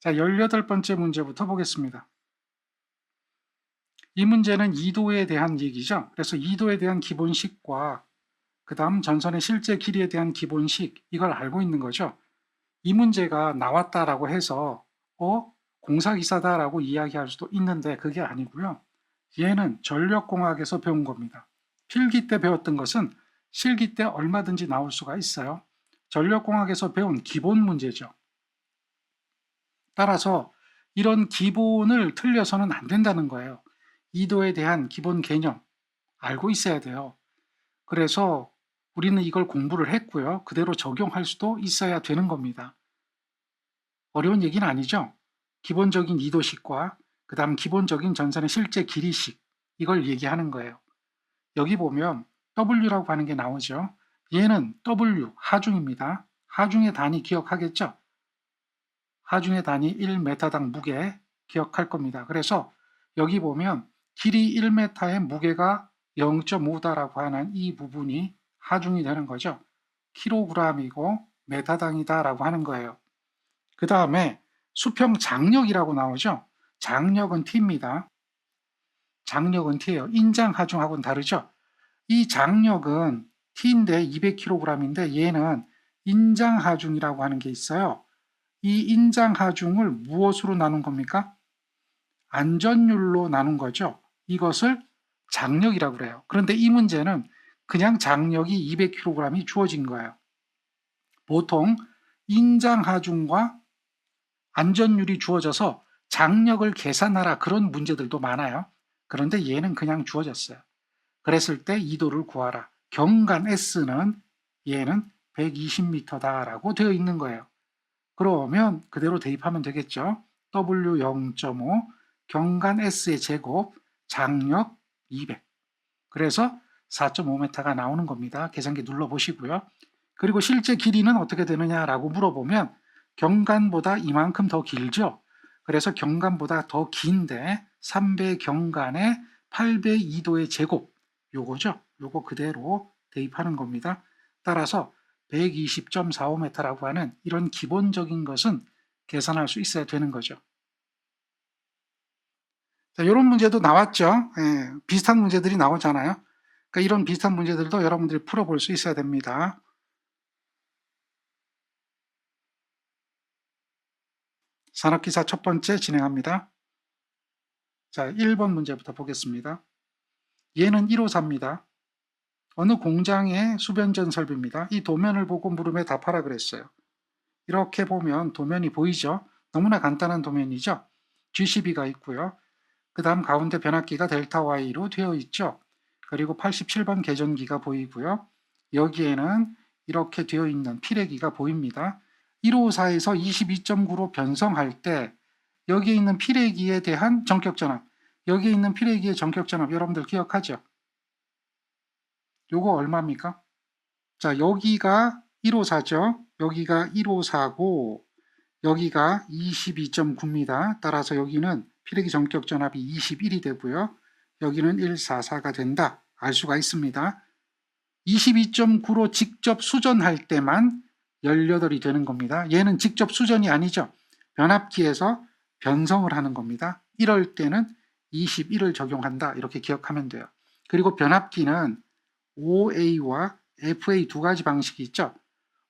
자, 18번째 문제부터 보겠습니다. 이 문제는 이도에 대한 얘기죠. 그래서 이도에 대한 기본식과 그 다음 전선의 실제 길이에 대한 기본식, 이걸 알고 있는 거죠. 이 문제가 나왔다라고 해서 공사기사다라고 이야기할 수도 있는데 그게 아니고요. 얘는 전력공학에서 배운 겁니다. 필기 때 배웠던 것은 실기 때 얼마든지 나올 수가 있어요. 전력공학에서 배운 기본 문제죠. 따라서 이런 기본을 틀려서는 안 된다는 거예요. 이도에 대한 기본 개념 알고 있어야 돼요. 그래서 우리는 이걸 공부를 했고요. 그대로 적용할 수도 있어야 되는 겁니다. 어려운 얘기는 아니죠. 기본적인 이도식과 그 다음 기본적인 전선의 실제 길이식, 이걸 얘기하는 거예요. 여기 보면 W라고 하는 게 나오죠. 얘는 W, 하중입니다. 하중의 단위 기억하겠죠? 하중의 단위 1m당 무게 기억할 겁니다. 그래서 여기 보면 길이 1m의 무게가 0.5다라고 하는 이 부분이 하중이 되는 거죠. 킬로그램이고 메타당이다라고 하는 거예요. 그 다음에 수평 장력이라고 나오죠. 장력은 T입니다. 장력은 T예요. 인장 하중하고는 다르죠. 이 장력은 T인데 200kg인데 얘는 인장 하중이라고 하는 게 있어요. 이 인장 하중을 무엇으로 나눈 겁니까? 안전율로 나눈 거죠. 이것을 장력이라고 그래요. 그런데 이 문제는 그냥 장력이 200kg이 주어진 거예요. 보통 인장 하중과 안전율이 주어져서 장력을 계산하라 그런 문제들도 많아요. 그런데 얘는 그냥 주어졌어요. 그랬을 때 2도를 구하라. 경간 S는 얘는 120m다라고 되어 있는 거예요. 그러면 그대로 대입하면 되겠죠. W 0.5 경간 S의 제곱 장력 200. 그래서 4.5m가 나오는 겁니다. 계산기 눌러보시고요. 그리고 실제 길이는 어떻게 되느냐라고 물어보면 경간보다 이만큼 더 길죠. 그래서 경간보다 더 긴데 3배 경간에 8배 2도의 제곱, 요거죠. 요거 그대로 대입하는 겁니다. 따라서 120.45m라고 하는 이런 기본적인 것은 계산할 수 있어야 되는 거죠. 자, 이런 문제도 나왔죠. 예, 비슷한 문제들이 나오잖아요. 그러니까 이런 비슷한 문제들도 여러분들이 풀어볼 수 있어야 됩니다. 산업기사 첫 번째 진행합니다. 자, 1번 문제부터 보겠습니다. 얘는 1호사입니다. 어느 공장의 수변전 설비입니다. 이 도면을 보고 물음에 답하라 그랬어요. 이렇게 보면 도면이 보이죠? 너무나 간단한 도면이죠? G12가 있고요. 그 다음 가운데 변압기가 델타 Y로 되어 있죠. 그리고 87번 계전기가 보이고요. 여기에는 이렇게 되어 있는 피레기가 보입니다. 154에서 22.9로 변성할 때 여기에 있는 피레기에 대한 전격전압, 여기에 있는 피레기의 전격전압 여러분들 기억하죠? 요거 얼마입니까? 자, 여기가 154죠. 여기가 154고 여기가 22.9입니다. 따라서 여기는 피레기 전격 전압이 21이 되고요. 여기는 144가 된다. 알 수가 있습니다. 22.9로 직접 수전할 때만 18이 되는 겁니다. 얘는 직접 수전이 아니죠. 변압기에서 변성을 하는 겁니다. 이럴 때는 21을 적용한다. 이렇게 기억하면 돼요. 그리고 변압기는 OA와 FA 두 가지 방식이 있죠.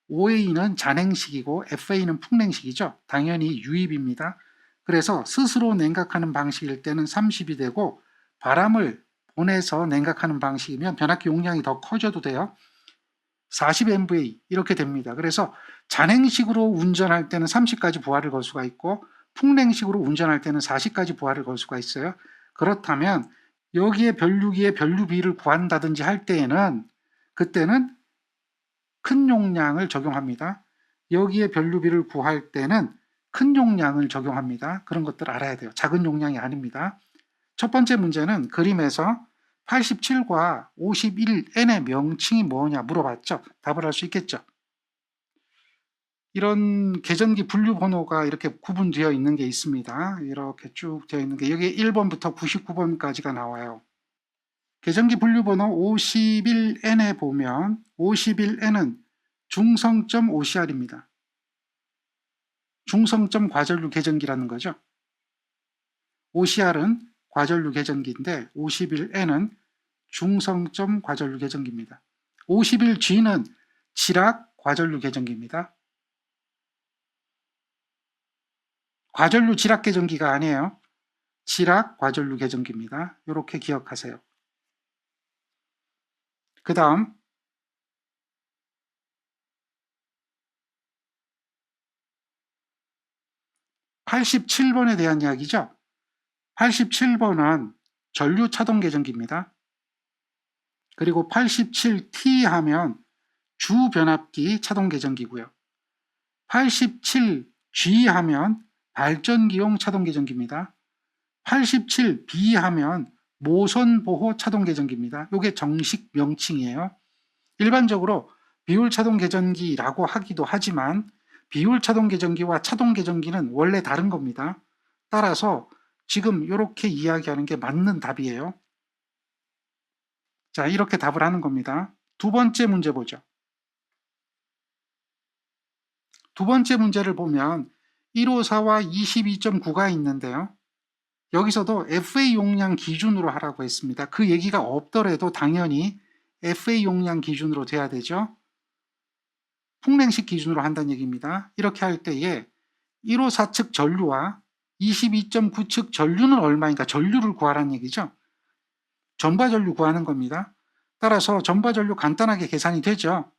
OA는 잔행식이고 FA는 풍냉식이죠. 당연히 유입입니다. 그래서 스스로 냉각하는 방식일 때는 30이 되고 바람을 보내서 냉각하는 방식이면 변압기 용량이 더 커져도 돼요. 40MVA 이렇게 됩니다. 그래서 잔행식으로 운전할 때는 30까지 부하를 걸 수가 있고 풍냉식으로 운전할 때는 40까지 부하를 걸 수가 있어요. 그렇다면 여기에 변류기의 변류비를 구한다든지 할 때에는 그때는 큰 용량을 적용합니다. 여기에 변류비를 구할 때는 큰 용량을 적용합니다. 그런 것들 알아야 돼요. 작은 용량이 아닙니다. 첫 번째 문제는 그림에서 87과 51N의 명칭이 뭐냐 물어봤죠. 답을 할 수 있겠죠. 이런 계전기 분류 번호가 이렇게 구분되어 있는 게 있습니다. 이렇게 쭉 되어 있는 게 여기 1번부터 99번까지가 나와요. 계전기 분류 번호 51N에 보면 51N은 중성점 OCR입니다. 중성점 과전류 계전기라는 거죠. OCR은 과전류 계전기인데 51N은 중성점 과전류 계전기입니다. 51G는 지락 과전류 계전기입니다. 과전류 지락 계전기가 아니에요. 지락 과전류 계전기입니다. 이렇게 기억하세요. 그 다음 87번에 대한 이야기죠. 87번은 전류 차동 계전기입니다. 그리고 87T 하면 주변압기 차동 계전기고요. 87G 하면 발전기용 차동 계전기입니다. 87B 하면 모선보호 차동 계전기입니다. 이게 정식 명칭이에요. 일반적으로 비율 차동 계전기라고 하기도 하지만 비율 차동 계전기와 차동 계전기는 원래 다른 겁니다. 따라서 지금 이렇게 이야기하는 게 맞는 답이에요. 자, 이렇게 답을 하는 겁니다. 두 번째 문제 보죠. 두 번째 문제를 보면 154와 22.9가 있는데요. 여기서도 FA 용량 기준으로 하라고 했습니다. 그 얘기가 없더라도 당연히 FA 용량 기준으로 돼야 되죠. 풍냉식 기준으로 한다는 얘기입니다. 이렇게 할 때에 154 측 전류와 22.9 측 전류는 얼마인가? 전류를 구하라는 얘기죠. 전바 전류 구하는 겁니다. 따라서 전바 전류 간단하게 계산이 되죠.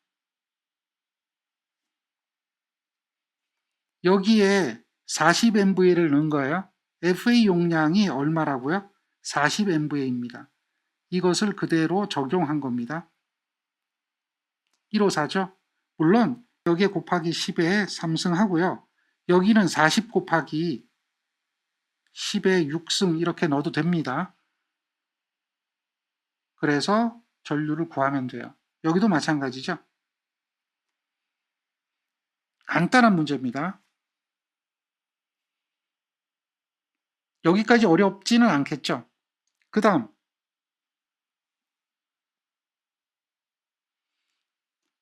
여기에 40MVA를 넣은 거예요. FA 용량이 얼마라고요? 40MVA입니다. 이것을 그대로 적용한 겁니다. 154죠? 물론 여기에 곱하기 10에 3승 하고요. 여기는 40 곱하기 10에 6승 이렇게 넣어도 됩니다. 그래서 전류를 구하면 돼요. 여기도 마찬가지죠. 간단한 문제입니다. 여기까지 어렵지는 않겠죠. 그 다음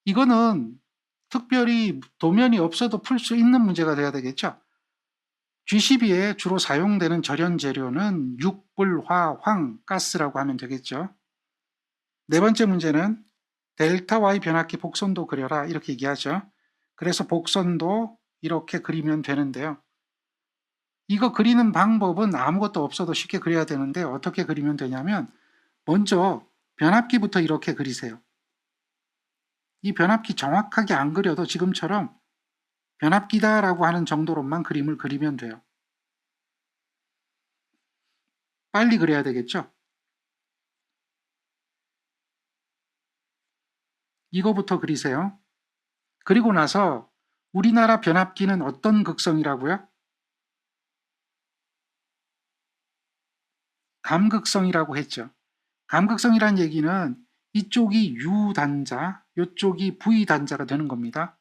이거는 특별히 도면이 없어도 풀 수 있는 문제가 돼야 되겠죠. G12에 주로 사용되는 절연 재료는 육불화, 황, 가스라고 하면 되겠죠. 네 번째 문제는 델타 Y 변압기 복선도 그려라 이렇게 얘기하죠. 그래서 복선도 이렇게 그리면 되는데요. 이거 그리는 방법은 아무것도 없어도 쉽게 그려야 되는데 어떻게 그리면 되냐면 먼저 변압기부터 이렇게 그리세요. 이 변압기 정확하게 안 그려도 지금처럼 변압기다라고 하는 정도로만 그림을 그리면 돼요. 빨리 그려야 되겠죠? 이거부터 그리세요. 그리고 나서 우리나라 변압기는 어떤 극성이라고요? 감극성이라고 했죠. 감극성이란 얘기는 이쪽이 U단자, 이쪽이 V단자가 되는 겁니다.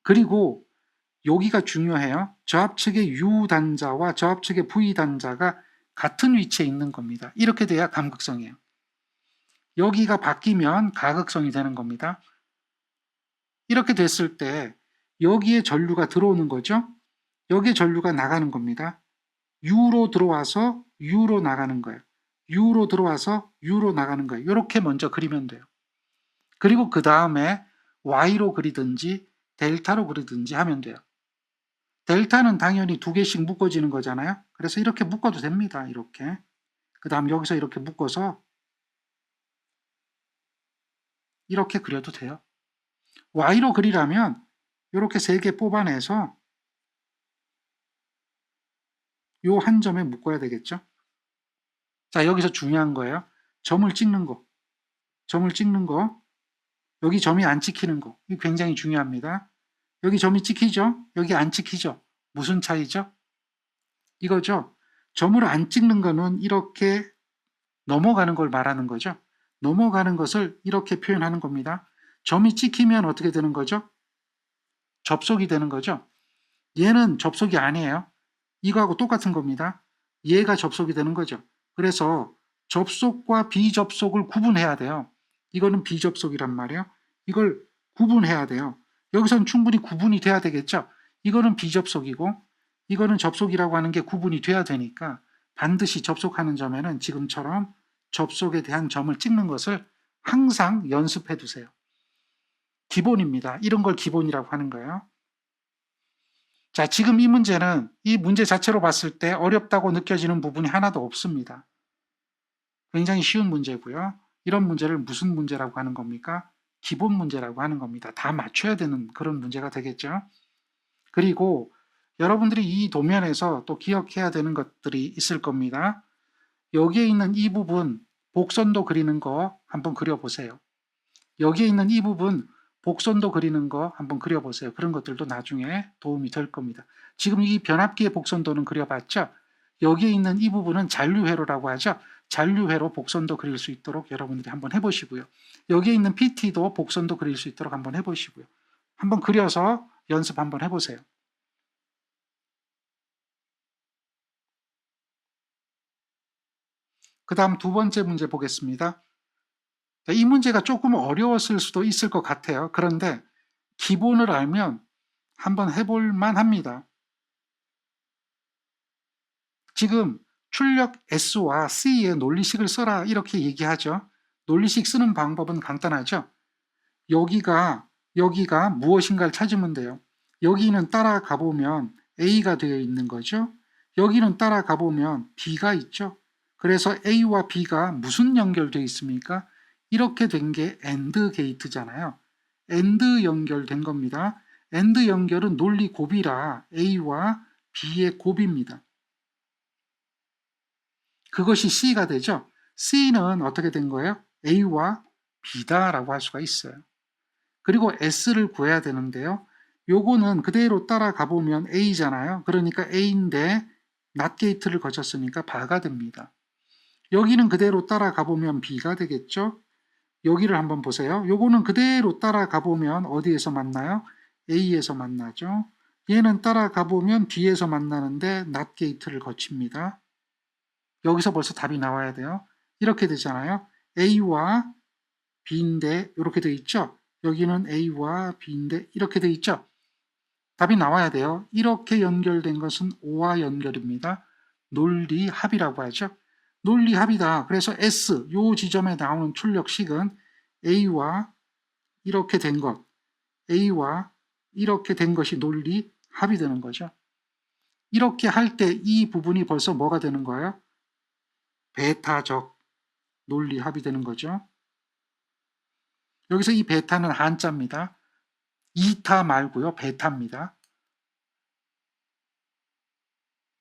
그리고 여기가 중요해요. 저압측의 U단자와 저압측의 V단자가 같은 위치에 있는 겁니다. 이렇게 돼야 감극성이에요. 여기가 바뀌면 가극성이 되는 겁니다. 이렇게 됐을 때 여기에 전류가 들어오는 거죠. 여기에 전류가 나가는 겁니다. U로 들어와서 U로 나가는 거예요. U로 들어와서 U로 나가는 거예요. 이렇게 먼저 그리면 돼요. 그리고 그 다음에 Y로 그리든지 델타로 그리든지 하면 돼요. 델타는 당연히 두 개씩 묶어지는 거잖아요. 그래서 이렇게 묶어도 됩니다. 이렇게. 그 다음 여기서 이렇게 묶어서 이렇게 그려도 돼요. Y로 그리려면 이렇게 3개 뽑아내서 요 한 점에 묶어야 되겠죠. 자, 여기서 중요한 거예요. 점을 찍는 거. 점을 찍는 거. 여기 점이 안 찍히는 거. 이거 굉장히 중요합니다. 여기 점이 찍히죠? 여기 안 찍히죠? 무슨 차이죠? 이거죠. 점을 안 찍는 거는 이렇게 넘어가는 걸 말하는 거죠. 넘어가는 것을 이렇게 표현하는 겁니다. 점이 찍히면 어떻게 되는 거죠? 접속이 되는 거죠. 얘는 접속이 아니에요. 이거하고 똑같은 겁니다. 얘가 접속이 되는 거죠. 그래서 접속과 비접속을 구분해야 돼요. 이거는 비접속이란 말이에요. 이걸 구분해야 돼요. 여기서는 충분히 구분이 돼야 되겠죠. 이거는 비접속이고 이거는 접속이라고 하는 게 구분이 돼야 되니까 반드시 접속하는 점에는 지금처럼 접속에 대한 점을 찍는 것을 항상 연습해 두세요. 기본입니다. 이런 걸 기본이라고 하는 거예요. 자, 지금 이 문제는 이 문제 자체로 봤을 때 어렵다고 느껴지는 부분이 하나도 없습니다. 굉장히 쉬운 문제고요. 이런 문제를 무슨 문제라고 하는 겁니까? 기본 문제라고 하는 겁니다. 다 맞춰야 되는 그런 문제가 되겠죠. 그리고 여러분들이 이 도면에서 또 기억해야 되는 것들이 있을 겁니다. 여기에 있는 이 부분 복선도 그리는 거 한번 그려보세요. 여기에 있는 이 부분 복선도 그리는 거 한번 그려보세요. 그런 것들도 나중에 도움이 될 겁니다. 지금 이 변압기의 복선도는 그려봤죠? 여기에 있는 이 부분은 잔류회로라고 하죠. 잔류회로 복선도 그릴 수 있도록 여러분들이 한번 해보시고요. 여기에 있는 PT도 복선도 그릴 수 있도록 한번 해보시고요. 한번 그려서 연습 한번 해보세요. 그 다음 두 번째 문제 보겠습니다. 이 문제가 조금 어려웠을 수도 있을 것 같아요. 그런데 기본을 알면 한번 해볼 만합니다. 지금 출력 S와 C의 논리식을 써라 이렇게 얘기하죠. 논리식 쓰는 방법은 간단하죠. 여기가 무엇인가를 찾으면 돼요. 여기는 따라가 보면 A가 되어 있는 거죠. 여기는 따라가 보면 B가 있죠. 그래서 A와 B가 무슨 연결되어 있습니까? 이렇게 된 게 AND 게이트잖아요. AND 연결된 겁니다. AND 연결은 논리 곱이라 A와 B의 곱입니다. 그것이 C가 되죠. C는 어떻게 된 거예요? A와 B다라고 할 수가 있어요. 그리고 S를 구해야 되는데요. 요거는 그대로 따라가 보면 A잖아요. 그러니까 A인데 낫 게이트를 거쳤으니까 바가 됩니다. 여기는 그대로 따라가 보면 B가 되겠죠. 여기를 한번 보세요. 요거는 그대로 따라가 보면 어디에서 만나요? A에서 만나죠. 얘는 따라가 보면 B에서 만나는데 낫 게이트를 거칩니다. 여기서 벌써 답이 나와야 돼요. 이렇게 되잖아요. A와 B인데 이렇게 돼 있죠. 여기는 A와 B인데 이렇게 돼 있죠. 답이 나와야 돼요. 이렇게 연결된 것은 O와 연결입니다. 논리합이라고 하죠. 논리합이다. 그래서 S, 요 지점에 나오는 출력식은 A와 이렇게 된 것, A와 이렇게 된 것이 논리합이 되는 거죠. 이렇게 할 때 이 부분이 벌써 뭐가 되는 거예요? 베타적 논리합이 되는 거죠. 여기서 이 베타는 한자입니다. 이타 말고요. 베타입니다.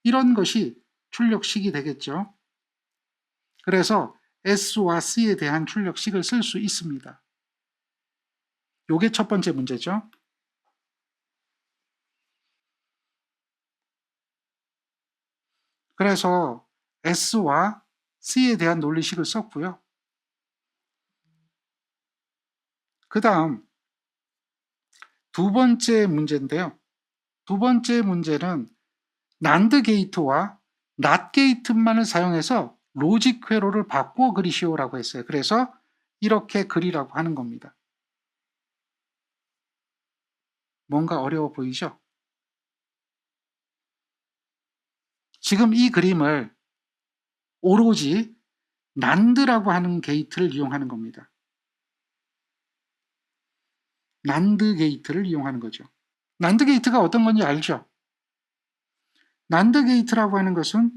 이런 것이 출력식이 되겠죠. 그래서 S와 C에 대한 출력식을 쓸 수 있습니다. 요게 첫 번째 문제죠. 그래서 S와 C에 대한 논리식을 썼고요. 그 다음 두 번째 문제인데요. 두 번째 문제는 난드 게이트와 낫 게이트만을 사용해서 로직 회로를 바꾸어 그리시오라고 했어요. 그래서 이렇게 그리라고 하는 겁니다. 뭔가 어려워 보이죠? 지금 이 그림을 오로지 난드라고 하는 게이트를 이용하는 겁니다. 난드 게이트를 이용하는 거죠. 난드 게이트가 어떤 건지 알죠? 난드 게이트라고 하는 것은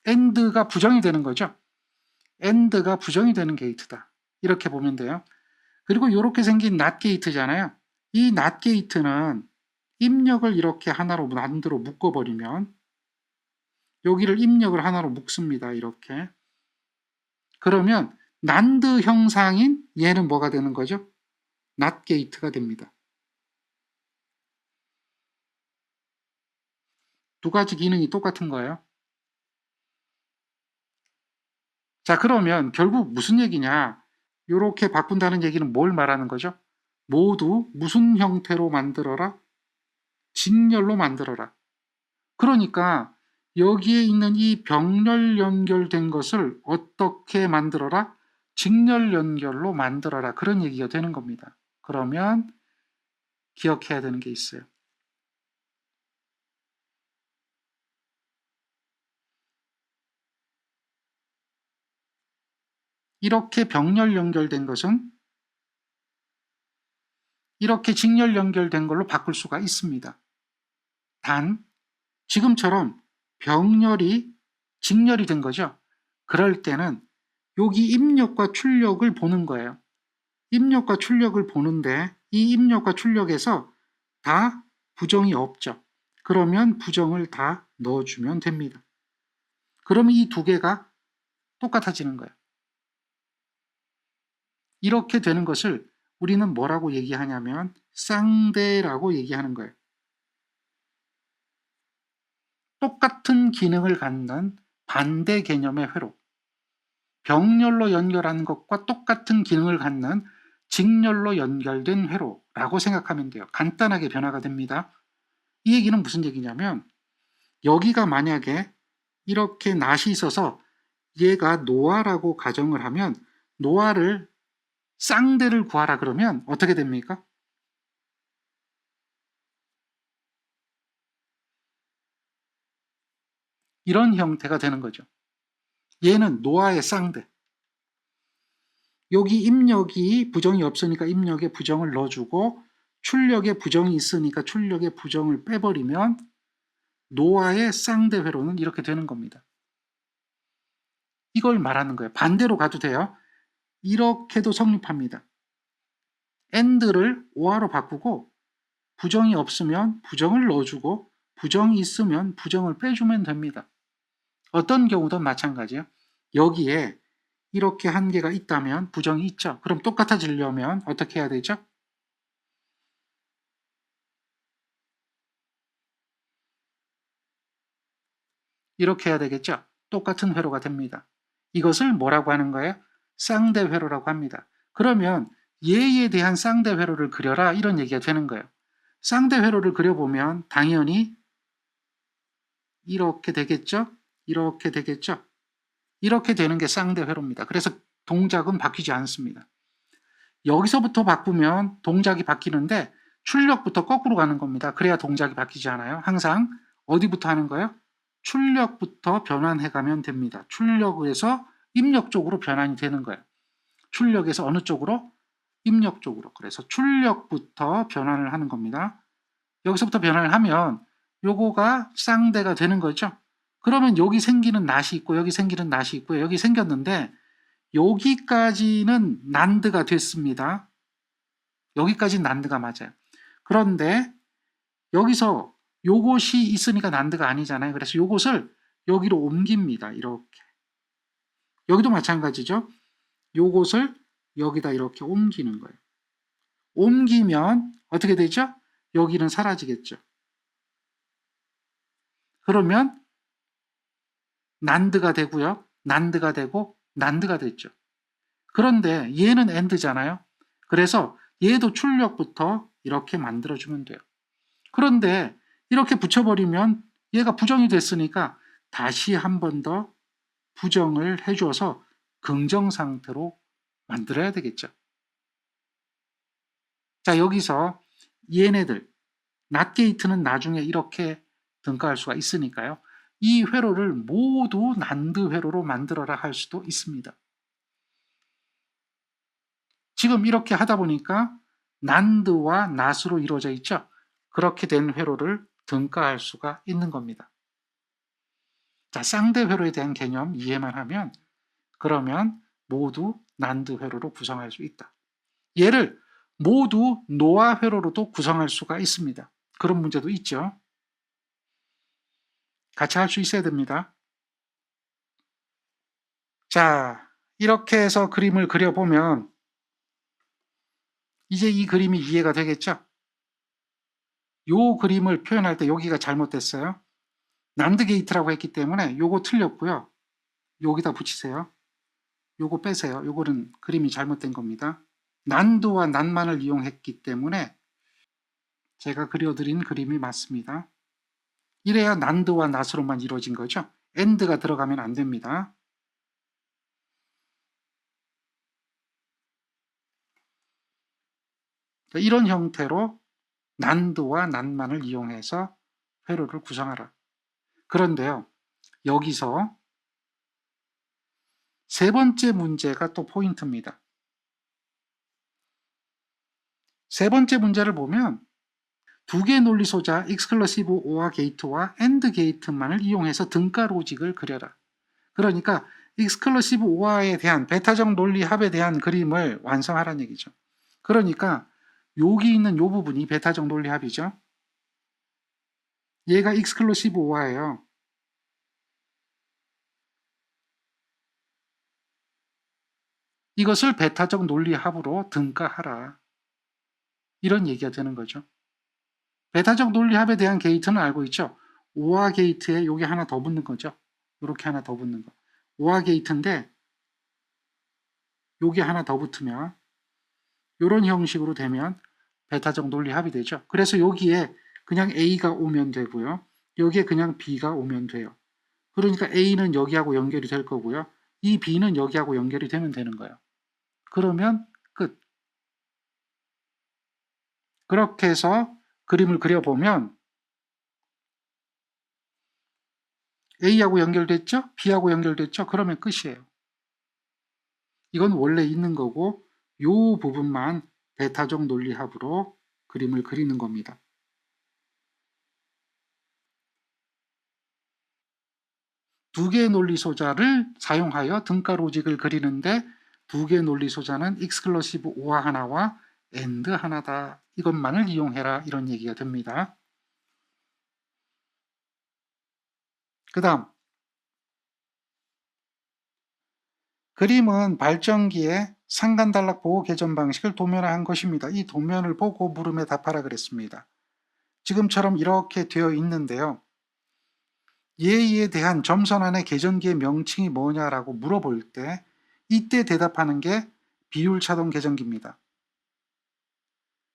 AND가 부정이 되는 거죠. AND가 부정이 되는 게이트다. 이렇게 보면 돼요. 그리고 이렇게 생긴 낫 게이트잖아요. 이 낫 게이트는 입력을 이렇게 하나로 난드로 묶어버리면 여기를 입력을 하나로 묶습니다. 이렇게. 그러면 난드 형상인 얘는 뭐가 되는 거죠? 낫 게이트가 됩니다. 두 가지 기능이 똑같은 거예요. 자, 그러면 결국 무슨 얘기냐? 이렇게 바꾼다는 얘기는 뭘 말하는 거죠? 모두 무슨 형태로 만들어라? 직렬로 만들어라. 그러니까 여기에 있는 이 병렬 연결된 것을 어떻게 만들어라? 직렬 연결로 만들어라. 그런 얘기가 되는 겁니다. 그러면 기억해야 되는 게 있어요. 이렇게 병렬 연결된 것은 이렇게 직렬 연결된 걸로 바꿀 수가 있습니다. 단 지금처럼 병렬이 직렬이 된 거죠. 그럴 때는 여기 입력과 출력을 보는 거예요. 입력과 출력을 보는데 이 입력과 출력에서 다 부정이 없죠. 그러면 부정을 다 넣어주면 됩니다. 그러면 이 두 개가 똑같아지는 거예요. 이렇게 되는 것을 우리는 뭐라고 얘기하냐면 쌍대라고 얘기하는 거예요. 똑같은 기능을 갖는 반대 개념의 회로, 병렬로 연결한 것과 똑같은 기능을 갖는 직렬로 연결된 회로라고 생각하면 돼요. 간단하게 변화가 됩니다. 이 얘기는 무슨 얘기냐면 여기가 만약에 이렇게 낫이 있어서 얘가 노아라고 가정을 하면 노아를 쌍대를 구하라 그러면 어떻게 됩니까? 이런 형태가 되는 거죠. 얘는 노아의 쌍대. 여기 입력이 부정이 없으니까 입력에 부정을 넣어주고 출력에 부정이 있으니까 출력에 부정을 빼버리면 노아의 쌍대 회로는 이렇게 되는 겁니다. 이걸 말하는 거예요. 반대로 가도 돼요. 이렇게도 성립합니다. and를 or로 바꾸고 부정이 없으면 부정을 넣어주고 부정이 있으면 부정을 빼주면 됩니다. 어떤 경우든 마찬가지예요. 여기에 이렇게 한 개가 있다면 부정이 있죠. 그럼 똑같아지려면 어떻게 해야 되죠? 이렇게 해야 되겠죠. 똑같은 회로가 됩니다. 이것을 뭐라고 하는 거예요? 쌍대 회로라고 합니다. 그러면 얘에 대한 쌍대 회로를 그려라 이런 얘기가 되는 거예요. 쌍대 회로를 그려보면 당연히 이렇게 되겠죠? 이렇게 되겠죠? 이렇게 되는 게 쌍대 회로입니다. 그래서 동작은 바뀌지 않습니다. 여기서부터 바꾸면 동작이 바뀌는데 출력부터 거꾸로 가는 겁니다. 그래야 동작이 바뀌지 않아요. 항상 어디부터 하는 거예요? 출력부터 변환해가면 됩니다. 출력에서 입력 쪽으로 변환이 되는 거예요. 출력에서 어느 쪽으로? 입력 쪽으로. 그래서 출력부터 변환을 하는 겁니다. 여기서부터 변환을 하면 요거가 쌍대가 되는 거죠. 그러면 여기 생기는 낫이 있고 여기 생기는 낫이 있고 여기 생겼는데 여기까지는 난드가 됐습니다. 여기까지는 난드가 맞아요. 그런데 여기서 요것이 있으니까 난드가 아니잖아요. 그래서 요것을 여기로 옮깁니다. 이렇게. 여기도 마찬가지죠. 요것을 여기다 이렇게 옮기는 거예요. 옮기면 어떻게 되죠? 여기는 사라지겠죠. 그러면 난드가 되고요. 난드가 되고 난드가 됐죠. 그런데 얘는 AND잖아요. 그래서 얘도 출력부터 이렇게 만들어주면 돼요. 그런데 이렇게 붙여버리면 얘가 부정이 됐으니까 다시 한 번 더 부정을 해줘서 긍정 상태로 만들어야 되겠죠. 자, 여기서 얘네들 낫게이트는 나중에 이렇게 등가할 수가 있으니까요. 이 회로를 모두 난드 회로로 만들어라 할 수도 있습니다. 지금 이렇게 하다 보니까 난드와 낫으로 이루어져 있죠. 그렇게 된 회로를 등가할 수가 있는 겁니다. 자, 쌍대 회로에 대한 개념 이해만 하면 그러면 모두 난드 회로로 구성할 수 있다. 얘를 모두 노아 회로로도 구성할 수가 있습니다. 그런 문제도 있죠. 같이 할 수 있어야 됩니다. 자, 이렇게 해서 그림을 그려보면 이제 이 그림이 이해가 되겠죠? 요 그림을 표현할 때 여기가 잘못됐어요. 난드 게이트라고 했기 때문에 요거 틀렸고요. 여기다 붙이세요. 요거 빼세요. 요거는 그림이 잘못된 겁니다. 난드와 난만을 이용했기 때문에 제가 그려드린 그림이 맞습니다. 이래야 난드와 낫으로만 이루어진 거죠. AND가 들어가면 안 됩니다. 이런 형태로 난드와 난만을 이용해서 회로를 구성하라. 그런데요, 여기서 세 번째 문제가 또 포인트입니다. 세 번째 문제를 보면 두 개의 논리 소자 익스클러시브 OR 게이트와 AND 게이트만을 이용해서 등가 로직을 그려라. 그러니까 익스클러시브 OR에 대한 베타적 논리 합에 대한 그림을 완성하라는 얘기죠. 그러니까 여기 있는 이 부분이 베타적 논리 합이죠. 얘가 익스클러시브 OR예요. 이것을 베타적 논리 합으로 등가하라. 이런 얘기가 되는 거죠. 베타적 논리 합에 대한 게이트는 알고 있죠. OR 게이트에 여기 하나 더 붙는 거죠. 이렇게 하나 더 붙는 거. OR 게이트인데 여기 하나 더 붙으면 이런 형식으로 되면 베타적 논리 합이 되죠. 그래서 여기에 그냥 A가 오면 되고요. 여기에 그냥 B가 오면 돼요. 그러니까 A는 여기하고 연결이 될 거고요. 이 B는 여기하고 연결이 되면 되는 거예요. 그러면 끝. 그렇게 해서 그림을 그려보면 A하고 연결됐죠? B하고 연결됐죠? 그러면 끝이에요. 이건 원래 있는 거고 이 부분만 베타적 논리합으로 그림을 그리는 겁니다. 두 개의 논리 소자를 사용하여 등가 로직을 그리는데 두 개의 논리 소자는 익스클러시브 OR 하나와 AND 하나다. 이것만을 이용해라. 이런 얘기가 됩니다. 그 다음 그림은 발전기의 상간단락 보호 개전 방식을 도면화한 것입니다. 이 도면을 보고 물음에 답하라 그랬습니다. 지금처럼 이렇게 되어 있는데요. 얘에 대한 점선안의 개전기의 명칭이 뭐냐라고 물어볼 때 이때 대답하는 게 비율 차동 개전기입니다.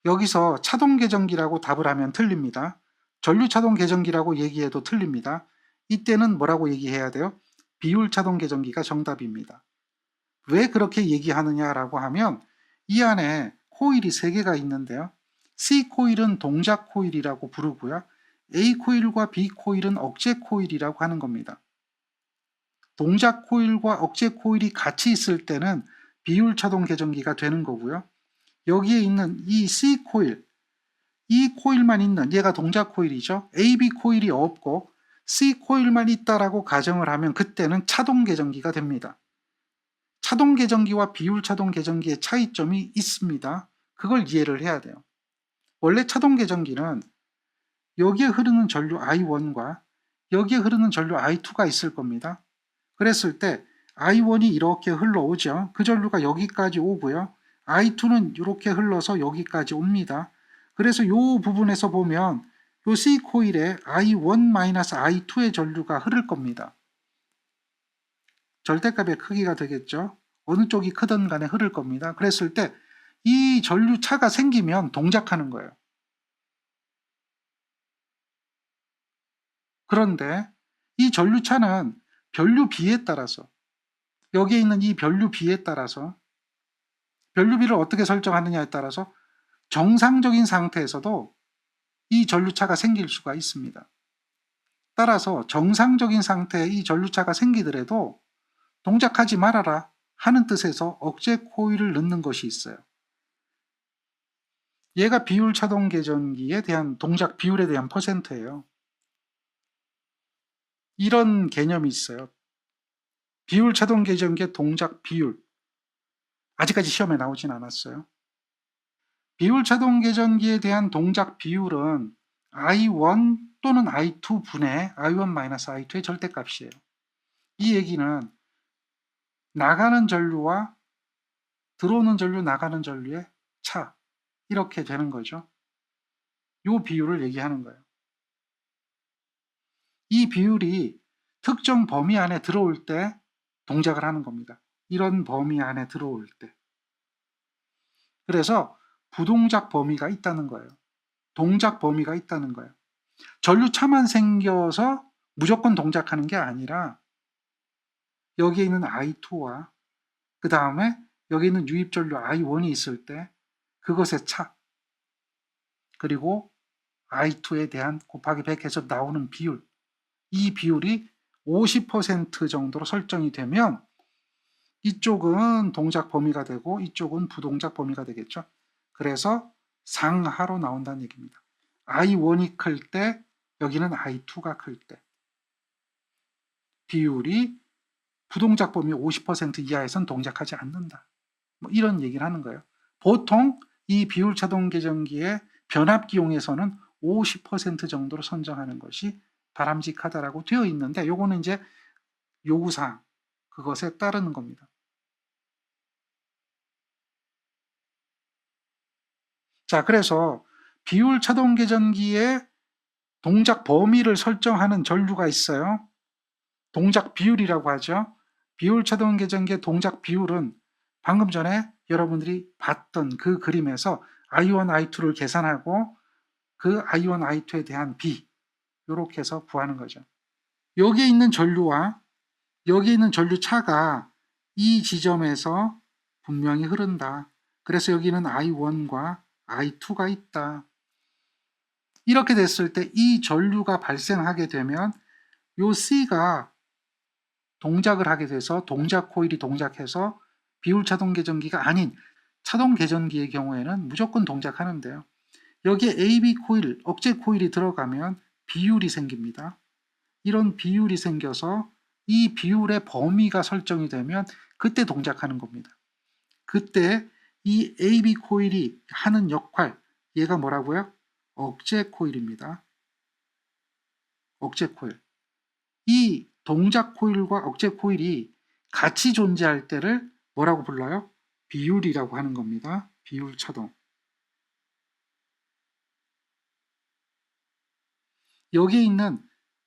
여기서 차동 개전기라고 답을 하면 틀립니다. 전류 차동 개전기라고 얘기해도 틀립니다. 이때는 뭐라고 얘기해야 돼요? 비율 차동 개전기가 정답입니다. 왜 그렇게 얘기하느냐라고 하면 이 안에 코일이 3개가 있는데요. C 코일은 동작 코일이라고 부르고요. A 코일과 B 코일은 억제 코일이라고 하는 겁니다. 동작 코일과 억제 코일이 같이 있을 때는 비율 차동 개전기가 되는 거고요. 여기에 있는 이 C 코일, 이 코일만 있는 얘가 동작 코일이죠. AB 코일이 없고 C 코일만 있다라고 가정을 하면 그때는 차동 개전기가 됩니다. 차동 개전기와 비율 차동 개전기의 차이점이 있습니다. 그걸 이해를 해야 돼요. 원래 차동 개전기는 여기에 흐르는 전류 I1과 여기에 흐르는 전류 I2가 있을 겁니다. 그랬을 때 I1이 이렇게 흘러오죠. 그 전류가 여기까지 오고요. I2는 이렇게 흘러서 여기까지 옵니다. 그래서 이 부분에서 보면 이 C 코일에 I1-I2의 전류가 흐를 겁니다. 절대값의 크기가 되겠죠. 어느 쪽이 크든 간에 흐를 겁니다. 그랬을 때 이 전류차가 생기면 동작하는 거예요. 그런데 이 전류차는 변류비에 따라서 여기에 있는 이 변류비에 따라서 변류비를 어떻게 설정하느냐에 따라서 정상적인 상태에서도 이 전류차가 생길 수가 있습니다. 따라서 정상적인 상태에 이 전류차가 생기더라도 동작하지 말아라 하는 뜻에서 억제 코일을 넣는 것이 있어요. 얘가 비율 차동 개전기에 대한 동작 비율에 대한 퍼센트예요. 이런 개념이 있어요. 비율 차동 개전기의 동작 비율. 아직까지 시험에 나오진 않았어요. 비율 차동 개전기에 대한 동작 비율은 I1 또는 I2 분의 I1-I2의 절대값이에요. 이 얘기는 나가는 전류와 들어오는 전류, 나가는 전류의 차. 이렇게 되는 거죠. 이 비율을 얘기하는 거예요. 이 비율이 특정 범위 안에 들어올 때 동작을 하는 겁니다. 이런 범위 안에 들어올 때. 그래서 부동작 범위가 있다는 거예요. 동작 범위가 있다는 거예요. 전류차만 생겨서 무조건 동작하는 게 아니라 여기에 있는 I2와 그 다음에 여기 있는 유입전류 I1이 있을 때 그것의 차 그리고 I2에 대한 곱하기 100 해서 나오는 비율, 이 비율이 50% 정도로 설정이 되면 이쪽은 동작 범위가 되고 이쪽은 부동작 범위가 되겠죠. 그래서 상하로 나온다는 얘기입니다. I1이 클 때, 여기는 I2가 클 때 비율이 부동작 범위 50% 이하에선 동작하지 않는다. 뭐 이런 얘기를 하는 거예요. 보통 이 비율 차동 계정기의 변압기용에서는 50% 정도로 선정하는 것이 바람직하다라고 되어 있는데, 요거는 이제 요구사항, 그것에 따르는 겁니다. 자, 그래서 비율 차동 계전기의 동작 범위를 설정하는 전류가 있어요. 동작 비율이라고 하죠. 비율 차동 계전기의 동작 비율은 방금 전에 여러분들이 봤던 그 그림에서 I1, I2를 계산하고 그 I1, I2에 대한 B, 이렇게 해서 구하는 거죠. 여기에 있는 전류와 여기에 있는 전류차가 이 지점에서 분명히 흐른다. 그래서 여기는 I1과 I2가 있다. 이렇게 됐을 때 이 전류가 발생하게 되면 요 C가 동작을 하게 돼서 동작 코일이 동작해서 비율 차동 계전기가 아닌 차동 계전기의 경우에는 무조건 동작하는데요. 여기에 AB 코일, 억제 코일이 들어가면 비율이 생깁니다. 이런 비율이 생겨서 이 비율의 범위가 설정이 되면 그때 동작하는 겁니다. 그때 이 AB 코일이 하는 역할, 얘가 뭐라고요? 억제 코일입니다. 억제 코일. 이 동작 코일과 억제 코일이 같이 존재할 때를 뭐라고 불러요? 비율이라고 하는 겁니다. 비율 차동. 여기에 있는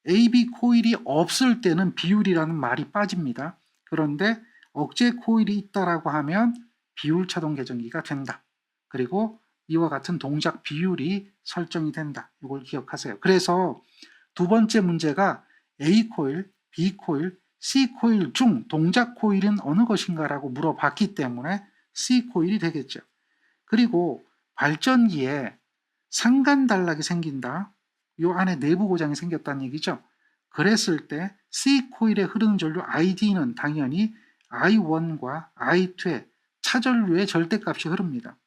AB 코일이 없을 때는 비율이라는 말이 빠집니다. 그런데 억제 코일이 있다라고 하면 비율 차동 계전기가 된다. 그리고 이와 같은 동작 비율이 설정이 된다. 이걸 기억하세요. 그래서 두 번째 문제가 A 코일, B 코일, C 코일 중 동작 코일은 어느 것인가라고 물어봤기 때문에 C 코일이 되겠죠. 그리고 발전기에 상간단락이 생긴다. 이 안에 내부 고장이 생겼다는 얘기죠. 그랬을 때 C 코일에 흐르는 전류 ID는 당연히 I1과 I2의 차전류의 절대값이 흐릅니다.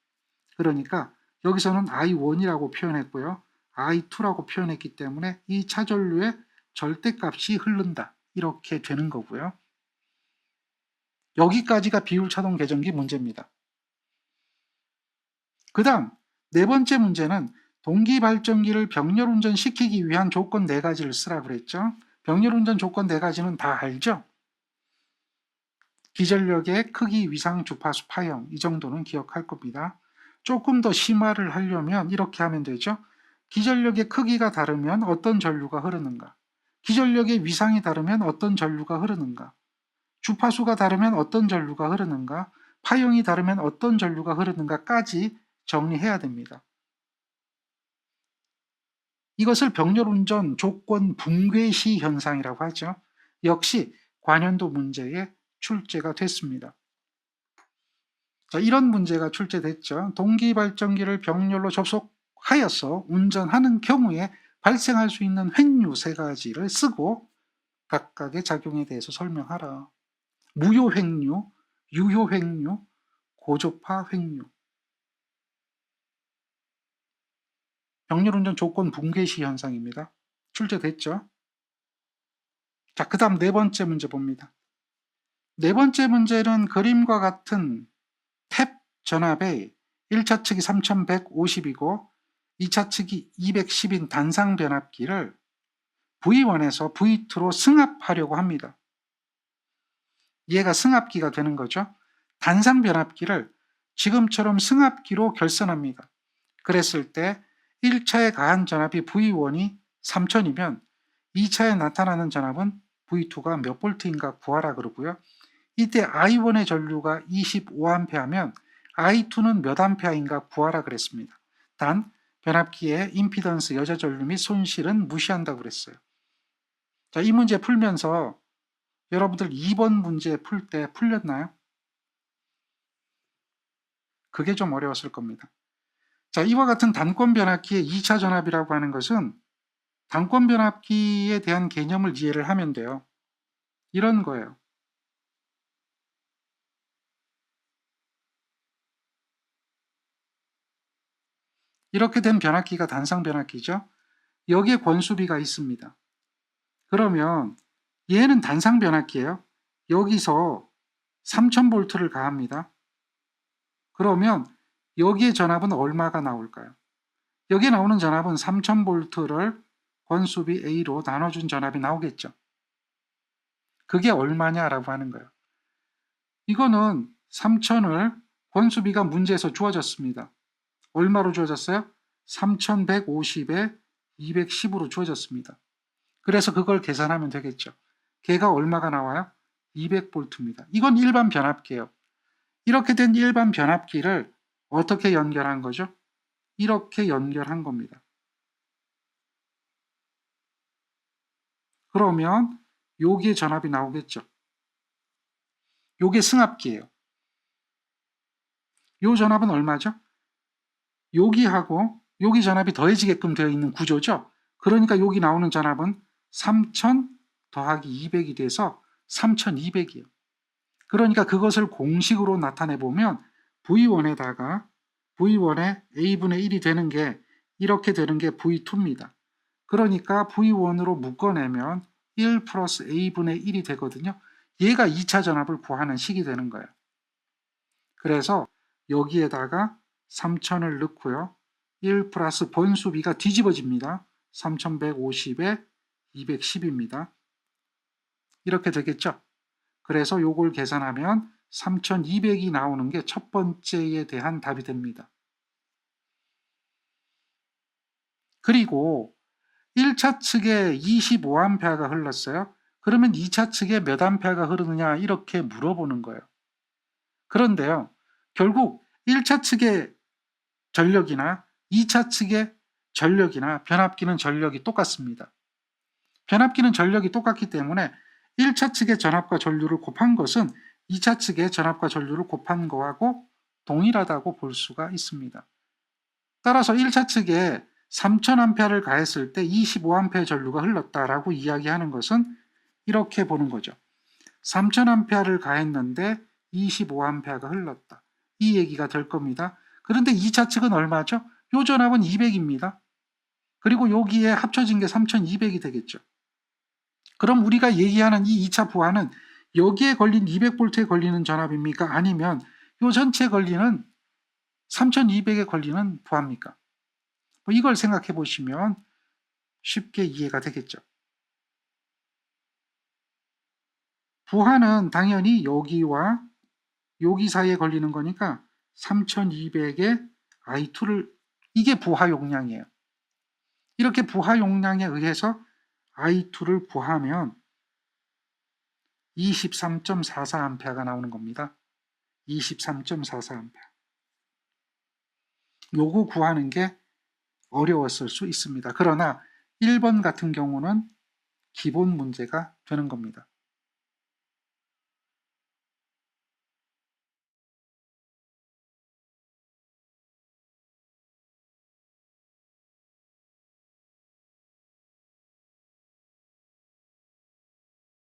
그러니까 여기서는 I1이라고 표현했고요. I2라고 표현했기 때문에 이 차전류의 절대값이 흐른다. 이렇게 되는 거고요. 여기까지가 비율 차동 계전기 문제입니다. 그 다음 네 번째 문제는 동기 발전기를 병렬 운전시키기 위한 조건 4가지를 쓰라고 그랬죠. 병렬 운전 조건 4가지는 다 알죠? 기전력의 크기, 위상, 주파수, 파형, 이 정도는 기억할 겁니다. 조금 더 심화를 하려면 이렇게 하면 되죠. 기전력의 크기가 다르면 어떤 전류가 흐르는가? 기전력의 위상이 다르면 어떤 전류가 흐르는가? 주파수가 다르면 어떤 전류가 흐르는가? 파형이 다르면 어떤 전류가 흐르는가까지 정리해야 됩니다. 이것을 병렬운전 조건 붕괴시 현상이라고 하죠. 역시 관연도 문제에 출제가 됐습니다. 자, 이런 문제가 출제됐죠. 동기발전기를 병렬로 접속하여서 운전하는 경우에 발생할 수 있는 횡류 3가지를 쓰고 각각의 작용에 대해서 설명하라. 무효 횡류, 유효 횡류, 고조파 횡류. 병렬운전 조건 붕괴시 현상입니다. 출제됐죠. 자, 그 다음 4번째 문제 봅니다. 4번째 문제는 그림과 같은 탭 전압의 1차 측이 3150이고 2차 측이 210인 단상 변압기를 V1에서 V2로 승합하려고 합니다. 얘가 승합기가 되는 거죠. 단상 변압기를 지금처럼 승합기로 결선합니다. 그랬을 때 1차에 가한 전압이 V1이 3000이면 2차에 나타나는 전압은 V2가 몇 볼트인가 구하라 그러고요. 이때 I1의 전류가 25A면 I2는 몇 암페어인가 구하라 그랬습니다. 단 변압기의 임피던스, 여자 전류 및 손실은 무시한다고 그랬어요. 자, 이 문제 풀면서 여러분들 2번 문제 풀 때 풀렸나요? 그게 좀 어려웠을 겁니다. 자, 이와 같은 단권 변압기의 2차 전압이라고 하는 것은 단권 변압기에 대한 개념을 이해를 하면 돼요. 이런 거예요. 이렇게 된 변압기가 단상 변압기죠. 여기에 권수비가 있습니다. 그러면 얘는 단상 변압기예요. 여기서 3000V를 가합니다. 그러면 여기에 전압은 얼마가 나올까요? 여기에 나오는 전압은 3000V를 권수비 A로 나눠준 전압이 나오겠죠. 그게 얼마냐라고 하는 거예요. 이거는 3000을 권수비가 문제에서 주어졌습니다. 얼마로 주어졌어요? 3150에 210으로 주어졌습니다. 그래서 그걸 계산하면 되겠죠. 걔가 얼마가 나와요? 200V입니다. 이건 일반 변압기예요. 이렇게 된 일반 변압기를 어떻게 연결한 거죠? 이렇게 연결한 겁니다. 그러면 여기에 전압이 나오겠죠. 요게 승합기예요. 요 전압은 얼마죠? 여기하고 여기 전압이 더해지게끔 되어 있는 구조죠. 그러니까 여기 나오는 전압은 3000 더하기 200이 돼서 3200이에요. 그러니까 그것을 공식으로 나타내 보면 V1에다가 V1에 A분의 1이 되는 게 이렇게 되는 게 V2입니다. 그러니까 V1으로 묶어내면 1 플러스 A분의 1이 되거든요. 얘가 2차 전압을 구하는 식이 되는 거예요. 그래서 여기에다가 3000을 넣고요. 1 플러스 번수비가 뒤집어집니다. 3150에 210입니다. 이렇게 되겠죠. 그래서 요걸 계산하면 3200이 나오는 게 첫 번째에 대한 답이 됩니다. 그리고 1차 측에 25A가 흘렀어요. 그러면 2차 측에 몇 암페어가 흐르느냐 이렇게 물어보는 거예요. 그런데요. 결국 1차 측의 전력이나 2차 측의 전력이나 변압기는 전력이 똑같습니다. 변압기는 전력이 똑같기 때문에 1차 측의 전압과 전류를 곱한 것은 2차 측의 전압과 전류를 곱한 거하고 동일하다고 볼 수가 있습니다. 따라서 1차 측에 3000A를 가했을 때 25A 전류가 흘렀다라고 이야기하는 것은 이렇게 보는 거죠. 3000A를 가했는데 25A가 흘렀다. 이 얘기가 될 겁니다. 그런데 2차 측은 얼마죠? 요 전압은 200입니다. 그리고 여기에 합쳐진 게 3200이 되겠죠. 그럼 우리가 얘기하는 이 2차 부하는 여기에 걸린 200V에 걸리는 전압입니까? 아니면 요 전체에 걸리는 3200에 걸리는 부하입니까? 이걸 생각해 보시면 쉽게 이해가 되겠죠. 부하는 당연히 여기와 여기 사이에 걸리는 거니까 3200에 I2를 이게 부하 용량이에요. 이렇게 부하 용량에 의해서 I2를 구하면 23.44A가 나오는 겁니다. 23.44A. 요거 구하는 게 어려웠을 수 있습니다. 그러나 1번 같은 경우는 기본 문제가 되는 겁니다.